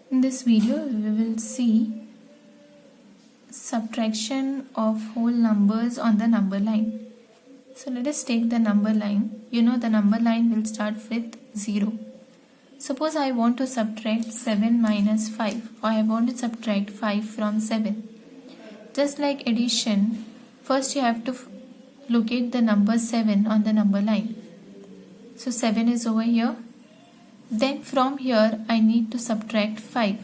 In this video, we will see subtraction of whole numbers on the number line. So let us take the number line. You know the number line will start with 0. Suppose I want to subtract 7 minus 5, or I want to subtract 5 from 7. Just like addition, first you have to locate the number 7 on the number line. So 7 is over here. Then from here I need to subtract 5.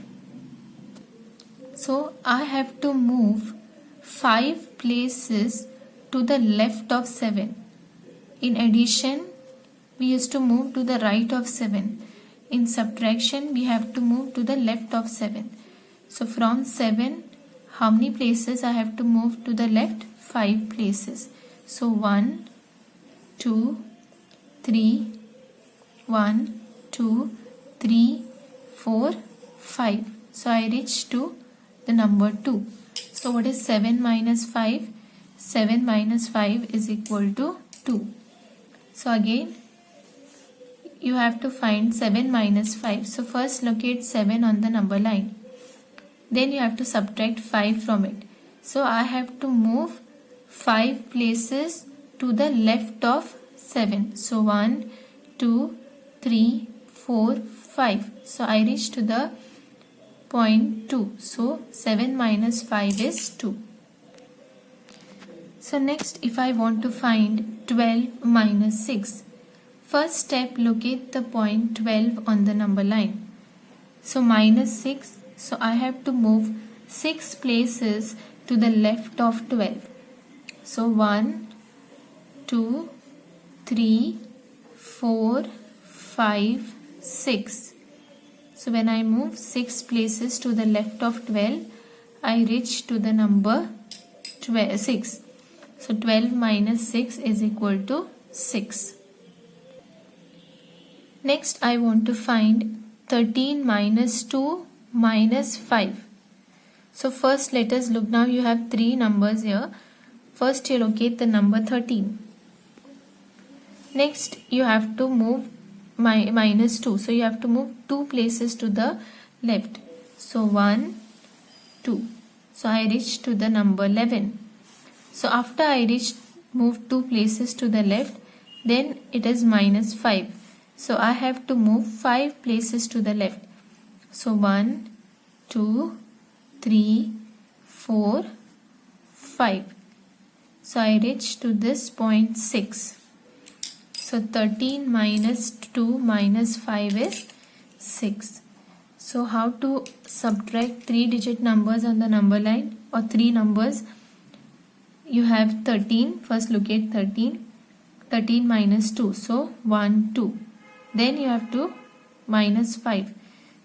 So I have to move 5 places to the left of 7. In addition, we used to move to the right of 7. In subtraction, we have to move to the left of 7. So from 7, how many places I have to move to the left? 5 places. So 1, 2, 3, 1, 2, 3, 4, 5. So I reach to the number 2. So what is 7 minus 5? 7 minus 5 is equal to 2. So again, you have to find 7 minus 5. So first locate 7 on the number line. Then you have to subtract 5 from it. So I have to move 5 places to the left of 7. So 1, 2, 3, 4, 5. So I reach to the point 2. So 7 minus 5 is 2. So next, if I want to find 12 minus 6, first step, locate the point 12 on the number line. So minus 6, so I have to move 6 places to the left of 12. So 1, 2, 3, 4, 5, 6. So when I move 6 places to the left of 12, I reach to the number 6. So 12 minus 6 is equal to 6. Next, I want to find 13 minus 2 minus 5. So first let us look. Now you have 3 numbers here. First you locate the number 13. Next you have to move minus 2. So you have to move 2 places to the left. So 1, 2. So I reach to the number 11. So after I move 2 places to the left, then it is minus 5. So I have to move 5 places to the left. So 1, 2, 3, 4, 5. So I reach to this point 6. So 13 minus 2 minus 5 is 6. So how to subtract 3-digit numbers on the number line, or 3 numbers? You have 13. First locate 13. 13 minus 2. So 1, 2. Then you have to minus 5.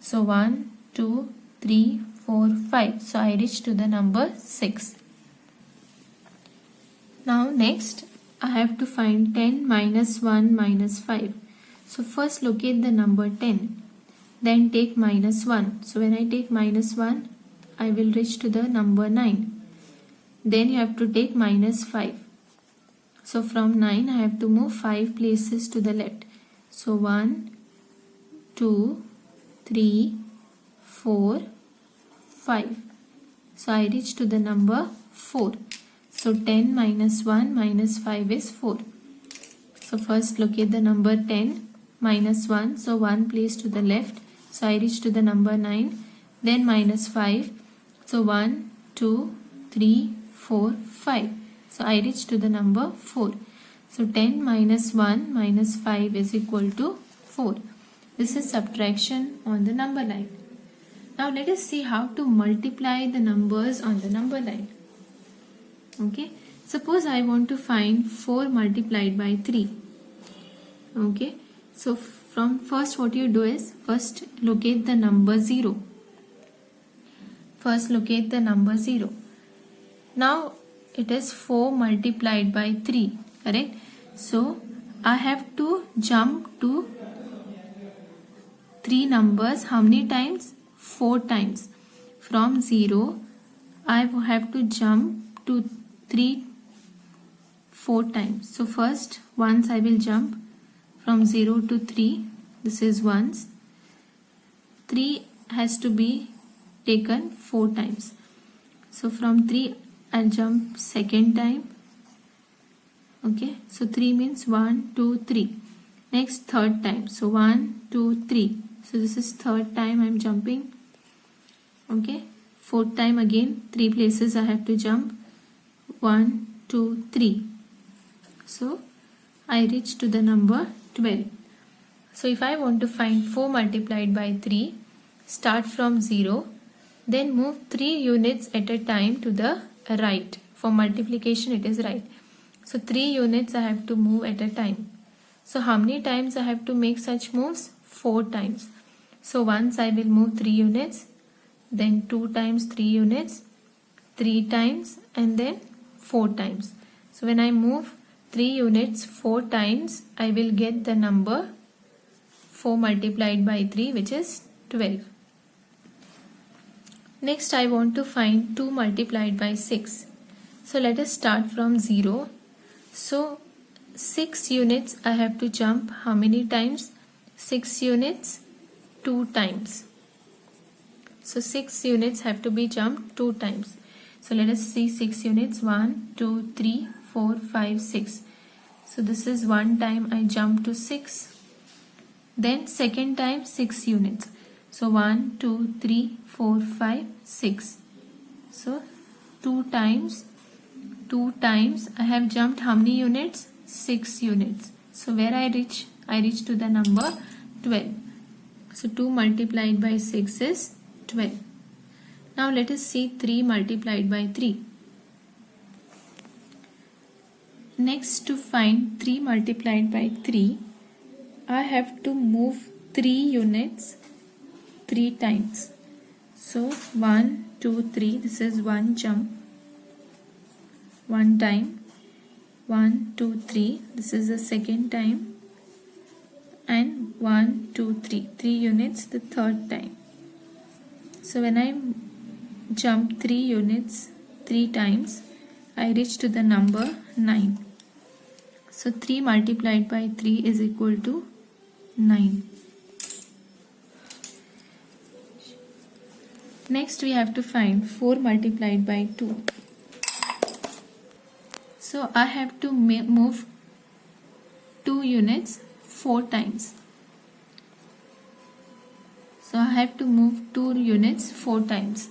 So 1, 2, 3, 4, 5. So I reach to the number 6. Now next, I have to find 10 minus 1 minus 5. So first locate the number 10. Then take minus 1. So when I take minus 1, I will reach to the number 9. Then you have to take minus 5. So from 9, I have to move 5 places to the left. So 1, 2, 3, 4, 5. So I reach to the number 4. So 10 minus 1 minus 5 is 4. So first locate the number 10 minus 1. So 1 place to the left. So I reach to the number 9. Then minus 5. So 1, 2, 3, 4, 5. So I reach to the number 4. So 10 minus 1 minus 5 is equal to 4. This is subtraction on the number line. Now let us see how to multiply the numbers on the number line. Okay. Suppose I want to find 4 multiplied by 3. Okay. So from first what you do is, first locate the number 0. First locate the number 0. Now it is 4 multiplied by 3. Correct? So I have to jump to 3 numbers. How many times? 4 times. From 0, I have to jump to 4 times. So first once I will jump from 0 to 3. This is once. 3 has to be taken 4 times. So from 3 I'll jump second time. Okay, so 3 means 1, 2, 3. Next third time. So 1, 2, 3. So this is third time I'm jumping. Okay, fourth time again 3 places I have to jump. 1, 2, 3. So I reach to the number 12. So if I want to find 4 multiplied by 3, start from 0, then move 3 units at a time to the right. For multiplication it is right. So 3 units I have to move at a time. So how many times I have to make such moves? 4 times. So once I will move 3 units, then 2 times 3 units, 3 times, and then 4 times. So when I move 3 units 4 times, I will get the number 4 multiplied by 3, which is 12. Next I want to find 2 multiplied by 6. So let us start from 0. So 6 units I have to jump how many times? 6 units 2 times. So 6 units have to be jumped 2 times. So let us see 6 units. 1, 2, 3, 4, 5, 6. So this is one time I jump to 6. Then second time 6 units. So 1, 2, 3, 4, 5, 6. So 2 times I have jumped how many units? 6 units. So where I reach? I reach to the number 12. So 2 multiplied by 6 is 12. Now let us see 3 multiplied by 3. Next, to find 3 multiplied by 3, I have to move 3 units 3 times. So 1, 2, 3, this is one jump, one time. 1, 2, 3, this is the second time, and 1, 2, 3, 3 units the third time. So when I jump 3 units 3 times, I reach to the number 9. So 3 multiplied by 3 is equal to 9. Next we have to find 4 multiplied by 2. So I have to move 2 units 4 times. So I have to move 2 units 4 times.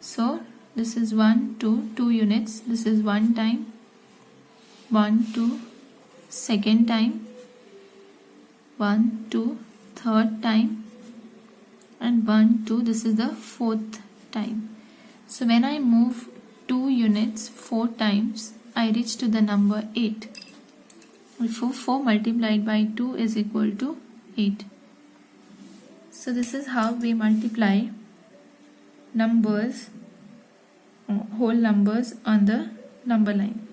So this is 1, 2, 2 units. This is one time, 1, 2, second time, 1, 2, third time, and 1, 2, this is the fourth time. So when I move 2 units 4 times, I reach to the number 8. Therefore 4 multiplied by 2 is equal to 8. So this is how we multiply numbers, whole numbers on the number line.